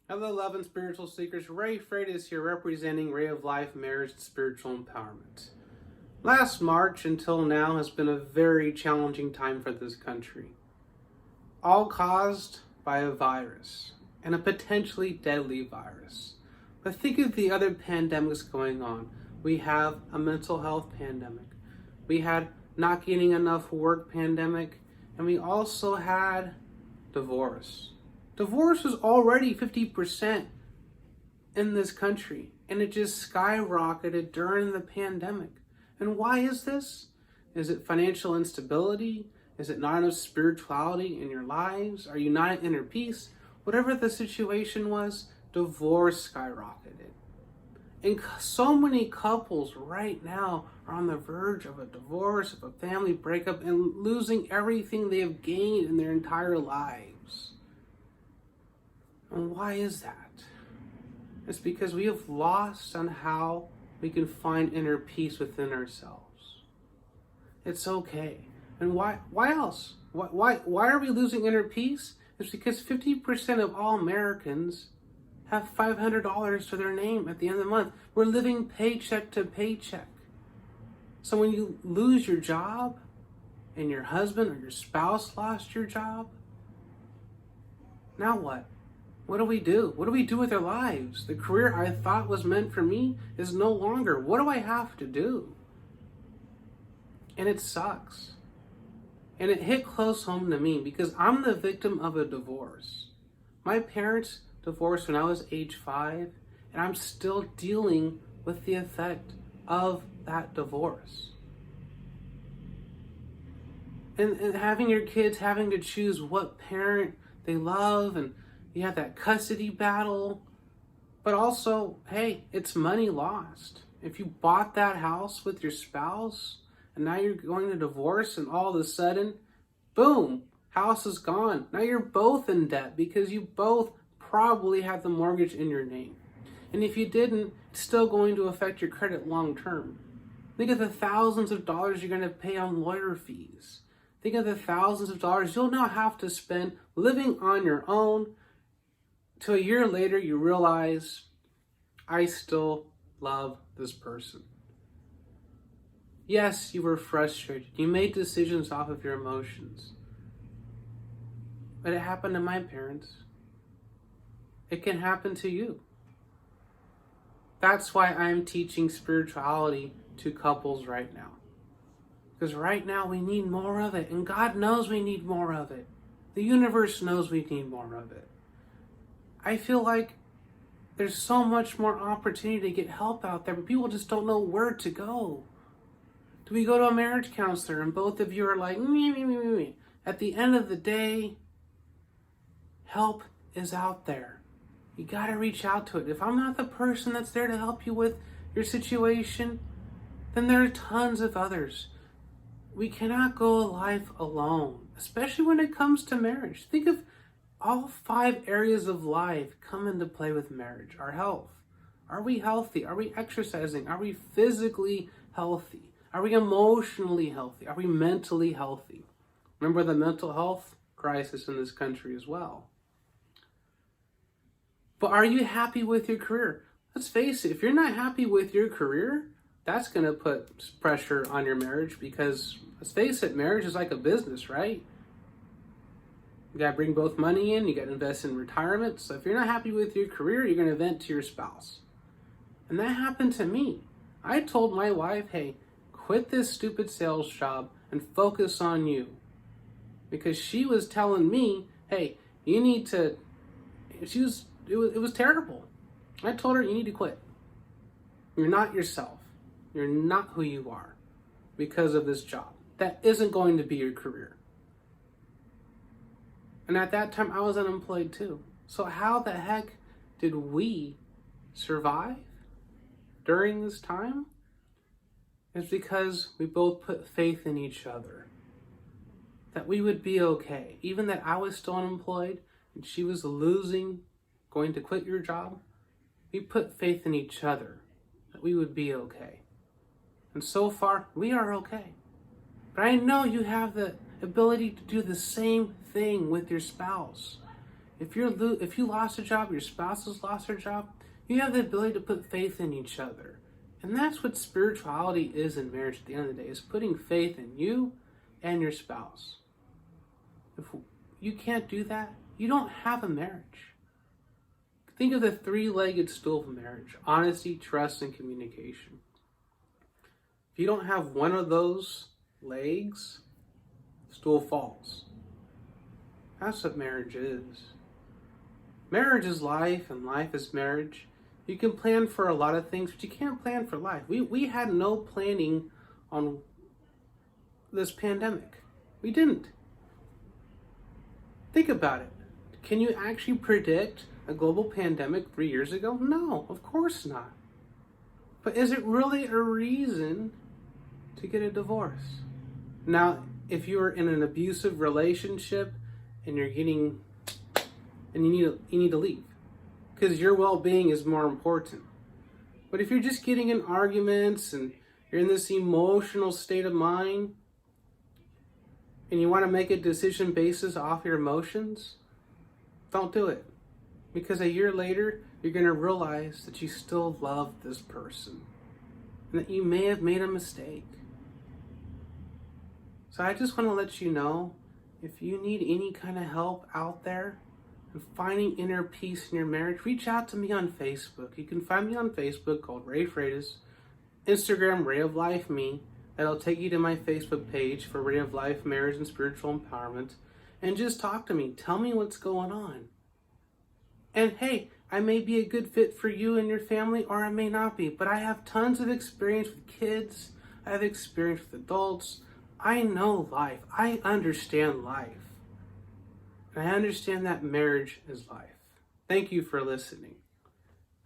Hello, love and spiritual seekers. Ray Freitas here, representing Ray of Life Marriage and Spiritual Empowerment. Last March until now has been a very challenging time for this country, all caused by a virus, and a potentially deadly virus. But think of the other pandemics going on. We have a mental health pandemic. We had not getting enough work pandemic, and we also had divorce. Divorce was already 50% in this country, and it just skyrocketed during the pandemic. And why is this? Is it financial instability? Is it not enough spirituality in your lives? Are you not at inner peace? Whatever the situation was, divorce skyrocketed. And so many couples right now are on the verge of a divorce, of a family breakup, and losing everything they have gained in their entire lives. And why is that? It's because we have lost on how we can find inner peace within ourselves. It's okay. And why else? Why are we losing inner peace? It's because 50% of all Americans have $500 to their name at the end of the month. We're living paycheck to paycheck. So when you lose your job, and your husband or your spouse lost your job, now what? What do we do? What do we do with our lives? The career I thought was meant for me is no longer. What do I have to do? And it sucks. And it hit close home to me because I'm the victim of a divorce. My parents divorced when I was age 5, and I'm still dealing with the effect of that divorce. And having your kids having to choose what parent they love, and you have that custody battle, but also, hey, it's money lost. If you bought that house with your spouse and now you're going to divorce, and all of a sudden, boom, house is gone. Now you're both in debt because you both probably have the mortgage in your name. And if you didn't, it's still going to affect your credit long term. Think of the thousands of dollars you're going to pay on lawyer fees. Think of the thousands of dollars you'll now have to spend living on your own. Till a year later, you realize, I still love this person. Yes, you were frustrated. You made decisions off of your emotions. But it happened to my parents. It can happen to you. That's why I'm teaching spirituality to couples right now. Because right now we need more of it. And God knows we need more of it. The universe knows we need more of it. I feel like there's so much more opportunity to get help out there, but people just don't know where to go. Do we go to a marriage counselor and both of you are like, me? At the end of the day, help is out there. You gotta reach out to it. If I'm not the person that's there to help you with your situation, then there are tons of others. We cannot go life alone, especially when it comes to marriage. Think of all 5 areas of life come into play with marriage. Our health. Are we healthy? Are we exercising? Are we physically healthy? Are we emotionally healthy? Are we mentally healthy? Remember the mental health crisis in this country as well. But are you happy with your career? Let's face it, if you're not happy with your career, that's going to put pressure on your marriage because, let's face it, marriage is like a business, right? You got to bring both money in, you got to invest in retirement. So if you're not happy with your career, you're going to vent to your spouse. And that happened to me. I told my wife, hey, quit this stupid sales job and focus on you. Because she was telling me, hey, you need to, it was terrible. I told her, you need to quit. You're not yourself. You're not who you are because of this job. That isn't going to be your career. And at that time, I was unemployed too. So how the heck did we survive during this time? It's because we both put faith in each other. That we would be okay. Even that I was still unemployed and she was going to quit your job. We put faith in each other that we would be okay. And so far, we are okay. But I know you have the ability to do the same thing with your spouse. If you lost a job, your spouse has lost their job, you have the ability to put faith in each other. And that's what spirituality is in marriage at the end of the day, is putting faith in you and your spouse. If you can't do that, you don't have a marriage. Think of the three-legged stool of marriage: honesty, trust, and communication. If you don't have one of those legs, the stool falls. That's what marriage is. Marriage is life, and life is marriage. You can plan for a lot of things, but you can't plan for life. We had no planning on this pandemic. We didn't. Think about it. Can you actually predict a global pandemic 3 years ago? No, of course not. But is it really a reason to get a divorce? Now, if you're in an abusive relationship and you need to leave, because your well-being is more important. But if you're just getting in arguments and you're in this emotional state of mind and you want to make a decision basis off your emotions, don't do it. Because a year later, you're going to realize that you still love this person and that you may have made a mistake. So I just want to let you know, if you need any kind of help out there and finding inner peace in your marriage, reach out to me on Facebook. You can find me on Facebook called Ray Freitas, Instagram Ray of Life Me. That'll take you to my Facebook page for Ray of Life Marriage and Spiritual Empowerment. And just talk to me. Tell me what's going on. And hey, I may be a good fit for you and your family, or I may not be, but I have tons of experience with kids. I have experience with adults. I know life. I understand life. And I understand that marriage is life. Thank you for listening.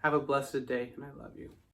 Have a blessed day, and I love you.